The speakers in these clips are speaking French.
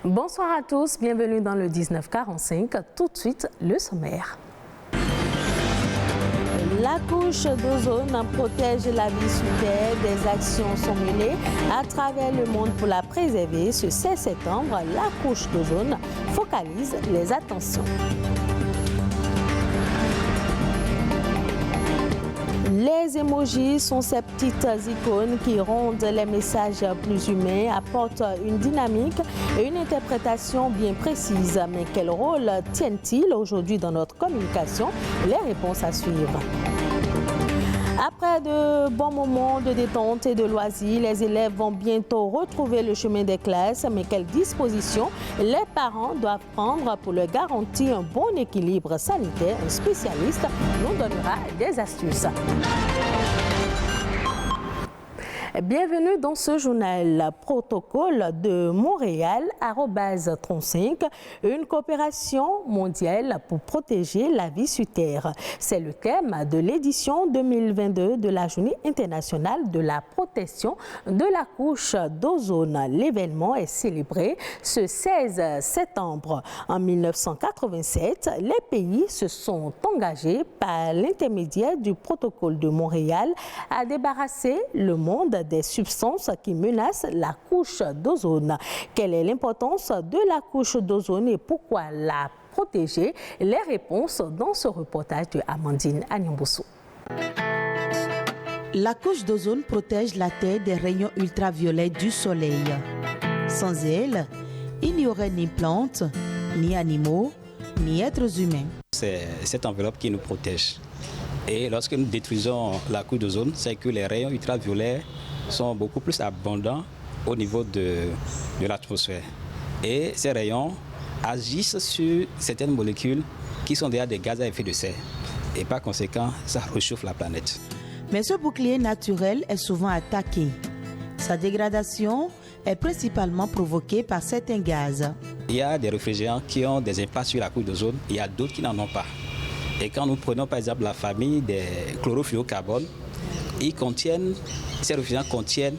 Bonsoir à tous, bienvenue dans le 1945. Tout de suite, le sommaire. La couche d'ozone protège la vie sur Terre. Des actions sont menées à travers le monde pour la préserver. Ce 16 septembre, la couche d'ozone focalise les attentions. Les emojis sont ces petites icônes qui rendent les messages plus humains, apportent une dynamique et une interprétation bien précise. Mais quel rôle tiennent-ils aujourd'hui dans notre communication? Les réponses à suivre. Après de bons moments de détente et de loisirs, les élèves vont bientôt retrouver le chemin des classes. Mais quelles dispositions les parents doivent prendre pour leur garantir un bon équilibre sanitaire? Un spécialiste nous donnera des astuces. Bienvenue dans ce journal. Protocole de Montréal, @35, une coopération mondiale pour protéger la vie sur Terre. C'est le thème de l'édition 2022 de la Journée internationale de la protection de la couche d'ozone. L'événement est célébré ce 16 septembre. En 1987, les pays se sont engagés par l'intermédiaire du protocole de Montréal à débarrasser le monde des substances qui menacent la couche d'ozone. Quelle est l'importance de la couche d'ozone et pourquoi la protéger? Les réponses dans ce reportage de Amandine Anyambousou. La couche d'ozone protège la Terre des rayons ultraviolets du soleil. Sans elle, il n'y aurait ni plantes, ni animaux, ni êtres humains. C'est cette enveloppe qui nous protège. Et lorsque nous détruisons la couche d'ozone, c'est que les rayons ultraviolets sont beaucoup plus abondants au niveau de l'atmosphère. Et ces rayons agissent sur certaines molécules qui sont déjà des gaz à effet de serre. Et par conséquent, ça réchauffe la planète. Mais ce bouclier naturel est souvent attaqué. Sa dégradation est principalement provoquée par certains gaz. Il y a des réfrigérants qui ont des impacts sur la couche d'ozone, il y a d'autres qui n'en ont pas. Et quand nous prenons par exemple la famille des chlorofluorocarbones, ces réfrigérants contiennent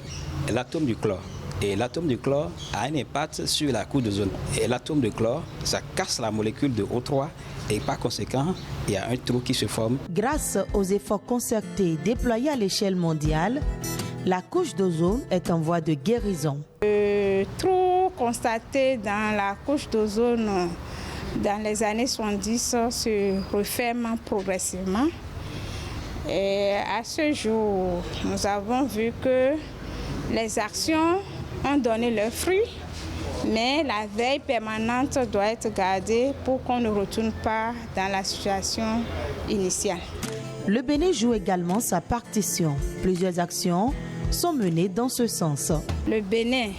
l'atome du chlore. Et l'atome du chlore a un impact sur la couche d'ozone. Et l'atome de chlore, ça casse la molécule de O3 et par conséquent, il y a un trou qui se forme. Grâce aux efforts concertés déployés à l'échelle mondiale, la couche d'ozone est en voie de guérison. Le trou constaté dans la couche d'ozone dans les années 70 se referme progressivement. Et à ce jour, nous avons vu que les actions ont donné leurs fruits, mais la veille permanente doit être gardée pour qu'on ne retourne pas dans la situation initiale. Le Bénin joue également sa partition. Plusieurs actions sont menées dans ce sens. Le Bénin,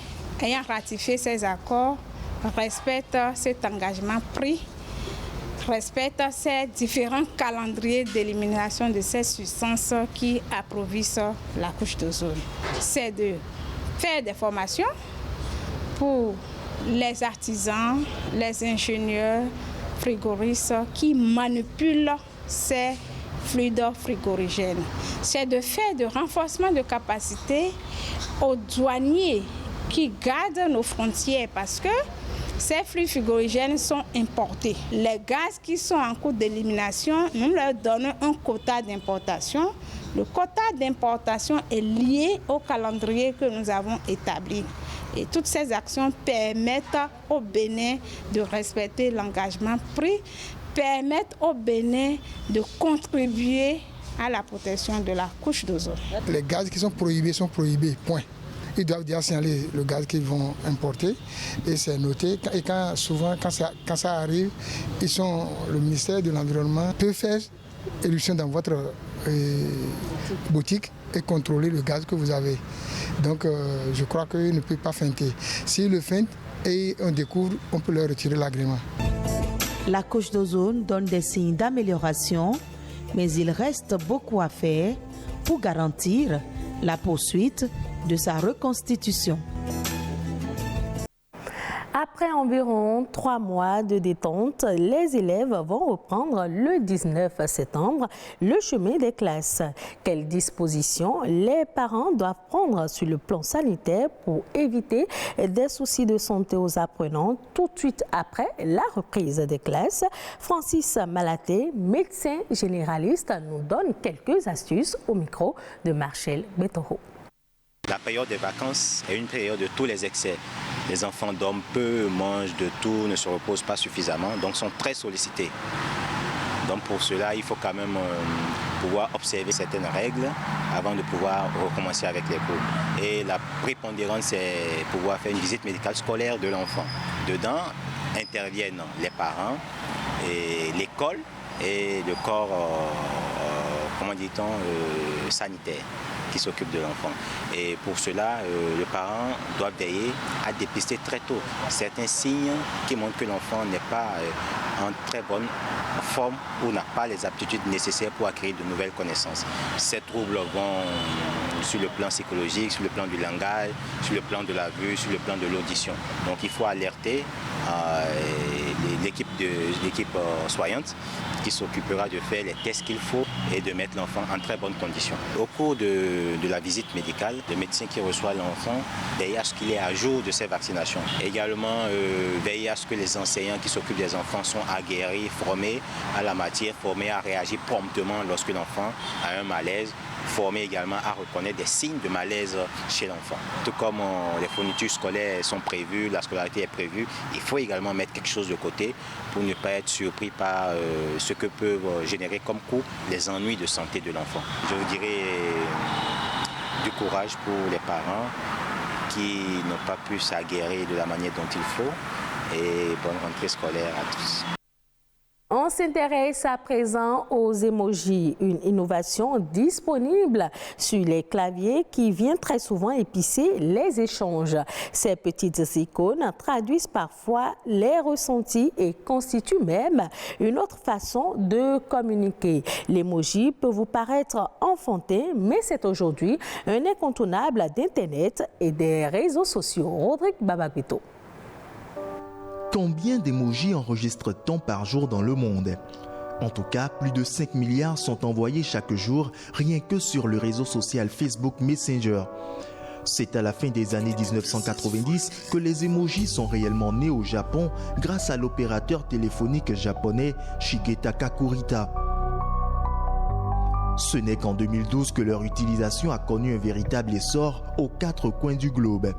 ayant ratifié ces accords, respecte cet engagement pris, respecte ces différents calendriers d'élimination de ces substances qui approvissent la couche d'ozone. C'est de faire des formations pour les artisans, les ingénieurs frigoristes qui manipulent ces fluides frigorigènes. C'est de faire de renforcement de capacité aux douaniers qui gardent nos frontières parce que ces fluides frigorigènes sont importés. Les gaz qui sont en cours d'élimination, nous leur donnons un quota d'importation. Le quota d'importation est lié au calendrier que nous avons établi. Et toutes ces actions permettent au Bénin de respecter l'engagement pris, permettent au Bénin de contribuer à la protection de la couche d'ozone. Les gaz qui sont prohibés, point. Ils doivent déjà signaler le gaz qu'ils vont importer et c'est noté. Et quand ça arrive, le ministère de l'Environnement peut faire éruption dans votre boutique et contrôler le gaz que vous avez. Donc je crois qu'ils ne peuvent pas feinter. S'ils le feintent et on découvre, on peut leur retirer l'agrément. La couche d'ozone donne des signes d'amélioration, mais il reste beaucoup à faire pour garantir la poursuite de sa reconstitution. Après environ 3 mois de détente, les élèves vont reprendre le 19 septembre le chemin des classes. Quelles dispositions les parents doivent prendre sur le plan sanitaire pour éviter des soucis de santé aux apprenants tout de suite après la reprise des classes? Francis Malaté, médecin généraliste, nous donne quelques astuces au micro de Marcel Betoro. La période des vacances est une période de tous les excès. Les enfants dorment peu, mangent de tout, ne se reposent pas suffisamment, donc sont très sollicités. Donc pour cela, il faut quand même pouvoir observer certaines règles avant de pouvoir recommencer avec les cours. Et la prépondérance, c'est pouvoir faire une visite médicale scolaire de l'enfant. Dedans interviennent les parents, et l'école et le corps, sanitaire qui s'occupe de l'enfant. Et pour cela, le parent doit veiller à dépister très tôt certains signes qui montrent que l'enfant n'est pas en très bonne forme ou n'a pas les aptitudes nécessaires pour acquérir de nouvelles connaissances. Ces troubles vont sur le plan psychologique, sur le plan du langage, sur le plan de la vue, sur le plan de l'audition. Donc il faut alerter l'équipe soignante qui s'occupera de faire les tests qu'il faut et de mettre l'enfant en très bonne condition. Au cours de la visite médicale, le médecin qui reçoit l'enfant veille à ce qu'il est à jour de ses vaccinations. Également, veille à ce que les enseignants qui s'occupent des enfants sont aguerris, formés à la matière, formés à réagir promptement lorsque l'enfant a un malaise, formés également à reconnaître des signes de malaise chez l'enfant. Tout comme les fournitures scolaires sont prévues, la scolarité est prévue, il faut également mettre quelque chose de côté pour ne pas être surpris par ce que peuvent générer comme coût les ennuis de santé de l'enfant. Je vous dirais du courage pour les parents qui n'ont pas pu s'aguerrir de la manière dont il faut et bonne rentrée scolaire à tous. On s'intéresse à présent aux emojis, une innovation disponible sur les claviers qui vient très souvent épicer les échanges. Ces petites icônes traduisent parfois les ressentis et constituent même une autre façon de communiquer. L'emoji peut vous paraître enfantin, mais c'est aujourd'hui un incontournable d'Internet et des réseaux sociaux. Rodrigue Babagito. Combien d'émojis enregistre-t-on par jour dans le monde? En tout cas, plus de 5 milliards sont envoyés chaque jour, rien que sur le réseau social Facebook Messenger. C'est à la fin des années 1990 que les émojis sont réellement nés au Japon grâce à l'opérateur téléphonique japonais Shigeta Kakurita. Ce n'est qu'en 2012 que leur utilisation a connu un véritable essor aux 4 coins du globe.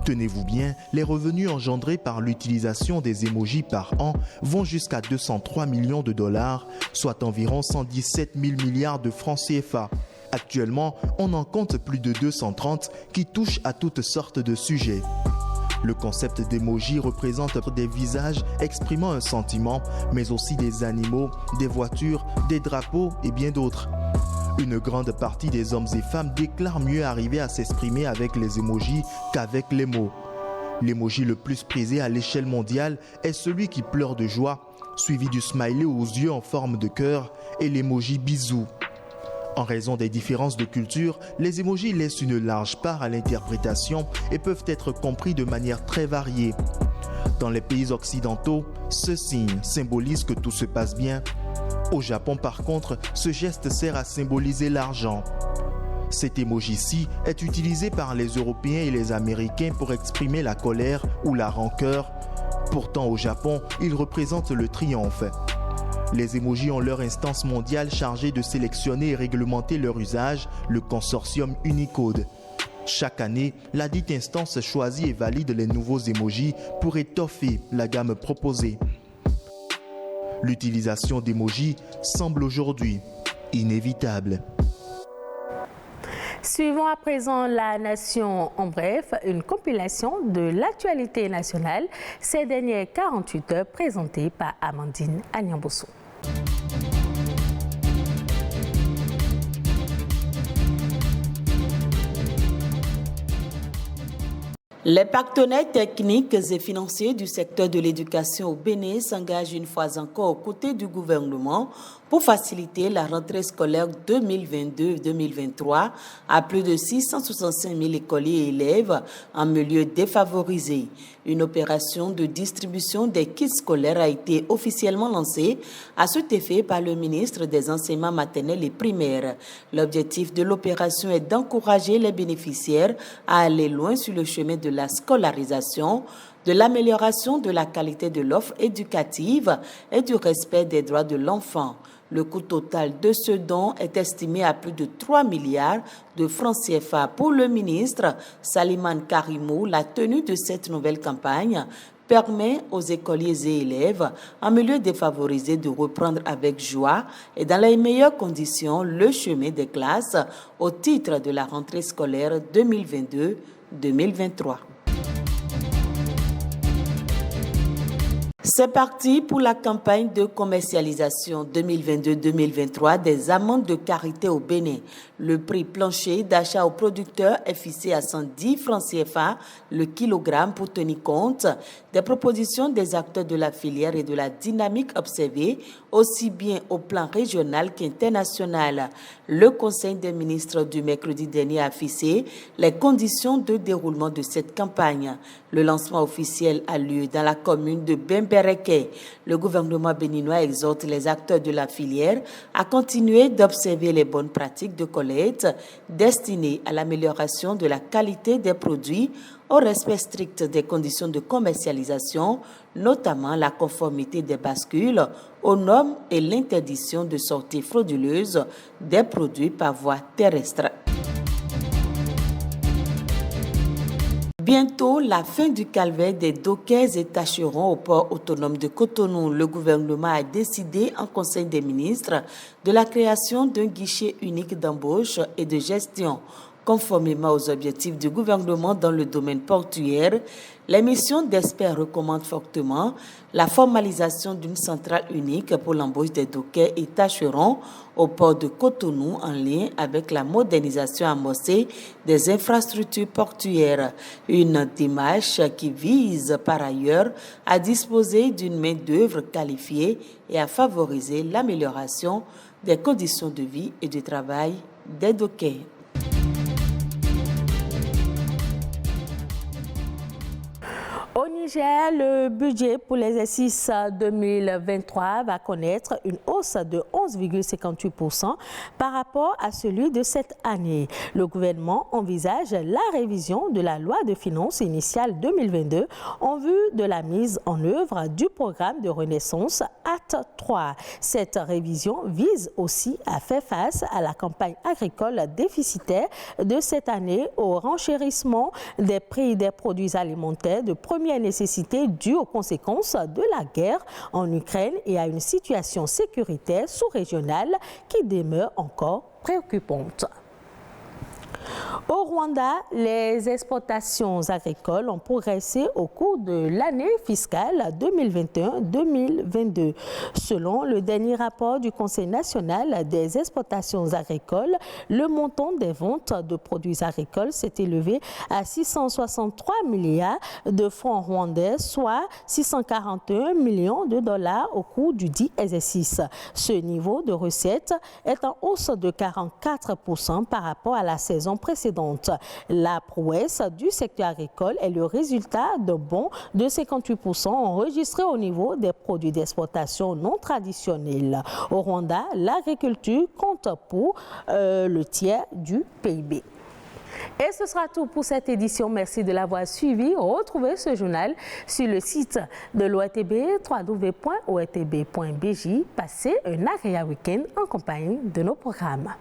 Tenez-vous bien, les revenus engendrés par l'utilisation des émojis par an vont jusqu'à 203 millions de dollars, soit environ 117 000 milliards de francs CFA. Actuellement, on en compte plus de 230 qui touchent à toutes sortes de sujets. Le concept d'émoji représente des visages exprimant un sentiment, mais aussi des animaux, des voitures, des drapeaux et bien d'autres. Une grande partie des hommes et femmes déclarent mieux arriver à s'exprimer avec les émojis qu'avec les mots. L'émoji le plus prisé à l'échelle mondiale est celui qui pleure de joie, suivi du smiley aux yeux en forme de cœur et l'émoji bisou. En raison des différences de culture, les émojis laissent une large part à l'interprétation et peuvent être compris de manière très variée. Dans les pays occidentaux, ce signe symbolise que tout se passe bien. Au Japon, par contre, ce geste sert à symboliser l'argent. Cet émoji-ci est utilisé par les Européens et les Américains pour exprimer la colère ou la rancœur. Pourtant, au Japon, il représente le triomphe. Les émojis ont leur instance mondiale chargée de sélectionner et réglementer leur usage, le consortium Unicode. Chaque année, la dite instance choisit et valide les nouveaux émojis pour étoffer la gamme proposée. L'utilisation d'émojis semble aujourd'hui inévitable. Suivons à présent la Nation en bref, une compilation de l'actualité nationale ces dernières 48 heures présentée par Amandine Agnambosso. Les partenaires techniques et financiers du secteur de l'éducation au Bénin s'engagent une fois encore aux côtés du gouvernement pour faciliter la rentrée scolaire 2022-2023 à plus de 665 000 écoliers et élèves en milieu défavorisé. Une opération de distribution des kits scolaires a été officiellement lancée à cet effet par le ministre des Enseignements maternels et primaires. L'objectif de l'opération est d'encourager les bénéficiaires à aller loin sur le chemin de la scolarisation, de l'amélioration de la qualité de l'offre éducative et du respect des droits de l'enfant. Le coût total de ce don est estimé à plus de 3 milliards de francs CFA. Pour le ministre Saliman Karimou, la tenue de cette nouvelle campagne permet aux écoliers et élèves en milieu défavorisé de reprendre avec joie et dans les meilleures conditions le chemin des classes au titre de la rentrée scolaire 2022-2023. C'est parti pour la campagne de commercialisation 2022-2023 des amandes de karité au Bénin. Le prix plancher d'achat aux producteurs est fixé à 110 francs CFA le kilogramme pour tenir compte des propositions des acteurs de la filière et de la dynamique observée aussi bien au plan régional qu'international. Le Conseil des ministres du mercredi dernier a fixé les conditions de déroulement de cette campagne. Le lancement officiel a lieu dans la commune de Bembereke. Le gouvernement béninois exhorte les acteurs de la filière à continuer d'observer les bonnes pratiques de collecte destinées à l'amélioration de la qualité des produits, au respect strict des conditions de commercialisation, notamment la conformité des bascules aux normes et l'interdiction de sortie frauduleuse des produits par voie terrestre. Bientôt, la fin du calvaire des dockers et tâcherons au port autonome de Cotonou. Le gouvernement a décidé en Conseil des ministres de la création d'un guichet unique d'embauche et de gestion. Conformément aux objectifs du gouvernement dans le domaine portuaire, les missions d'experts recommandent fortement la formalisation d'une centrale unique pour l'embauche des dockers et tâcherons au port de Cotonou en lien avec la modernisation amorcée des infrastructures portuaires. Une démarche qui vise par ailleurs à disposer d'une main-d'œuvre qualifiée et à favoriser l'amélioration des conditions de vie et de travail des dockers. Au Niger, le budget pour l'exercice 2023 va connaître une hausse de 11,58% par rapport à celui de cette année. Le gouvernement envisage la révision de la loi de finances initiale 2022 en vue de la mise en œuvre du programme de renaissance Acte 3. Cette révision vise aussi à faire face à la campagne agricole déficitaire de cette année, au renchérissement des prix des produits alimentaires de première nécessité due aux conséquences de la guerre en Ukraine et à une situation sécuritaire sous-régionale qui demeure encore préoccupante. Au Rwanda, les exportations agricoles ont progressé au cours de l'année fiscale 2021-2022. Selon le dernier rapport du Conseil national des exportations agricoles, le montant des ventes de produits agricoles s'est élevé à 663 milliards de francs rwandais, soit 641 millions de dollars au cours du dit exercice. Ce niveau de recettes est en hausse de 44% par rapport à la saison précédente. La prouesse du secteur agricole est le résultat d'un bond de 58% enregistré au niveau des produits d'exportation non traditionnels. Au Rwanda, l'agriculture compte pour le tiers du PIB. Et ce sera tout pour cette édition. Merci de l'avoir suivi. Retrouvez ce journal sur le site de l'ORTB, www.ortb.bj. Passez un agréable week-end en compagnie de nos programmes.